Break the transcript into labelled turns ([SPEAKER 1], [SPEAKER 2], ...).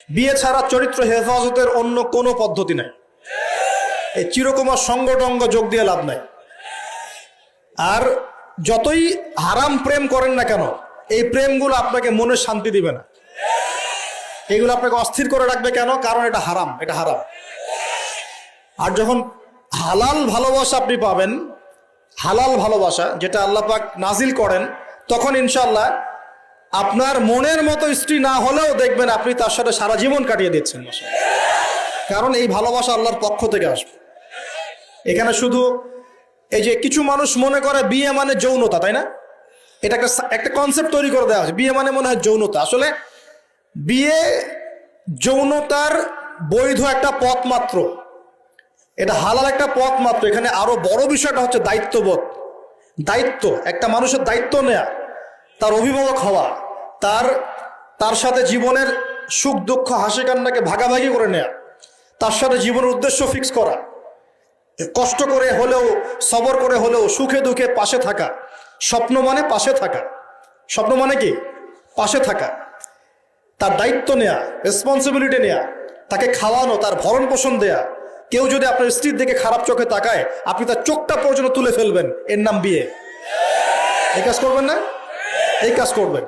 [SPEAKER 1] বিয়ে ছাড়া চরিত্র হেফাজতের অন্য কোনো পদ্ধতি নাই। এই চিরকুমার সঙ্গটঙ্গ যোগ দিয়ে লাভ নাই। আর যতই হারাম প্রেম করেন না কেন, এই প্রেমগুলো আপনাকে মনে শান্তি দিবে না। এগুলো আপনাকে অস্থির করে রাখবে। কেন? কারণ এটা হারাম, এটা হারাম। আর যখন হালাল ভালোবাসা আপনি পাবেন, হালাল ভালোবাসা যেটা আল্লাহ পাক নাজিল করেন, তখন ইনশাআল্লাহ আপনার মনের মতো স্ত্রী না হলেও দেখবেন আপনি তার সাথে সারা জীবন কাটিয়ে দিচ্ছেন। কারণ এই ভালোবাসা আল্লাহর পক্ষ থেকে আসবে। এখানে শুধু এই যে কিছু মানুষ মনে করে বিয়ে মানে যৌনতা, তাই না? এটা একটা কনসেপ্ট তৈরি করে দেওয়া হয়েছে, বিয়ে মানে মনে হয় যৌনতা। আসলে বিয়ে যৌনতার বৈধ একটা পথ মাত্র, এটা হালাল একটা পথ মাত্র। এখানে আরো বড় বিষয়টা হচ্ছে দায়িত্ববোধ। দায়িত্ব, একটা মানুষের দায়িত্ব নেয়া, তার অভিভাবক হওয়া, তার সাথে জীবনের সুখ দুঃখ হাসি কান্নাকে ভাগাভাগি করে নেয়া, তার সাথে জীবনের উদ্দেশ্য ফিক্স করা, কষ্ট করে হলেও সবর করে হলেও সুখে দুঃখে পাশে থাকা। স্বপ্ন মানে পাশে থাকা। স্বপ্ন মানে কি? পাশে থাকা। তার দায়িত্ব নেয়া, রেসপন্সিবিলিটি নেয়া, তাকে খাওয়ানো, তার ভরণ পোষণ দেয়া। কেউ যদি আপনার স্ত্রীর দিকে খারাপ চোখে তাকায়, আপনি তার চোখটা পর্যন্ত তুলে ফেলবেন, এর নাম বিয়ে। এই কাজ করবেন না? এই কাজ করবেন।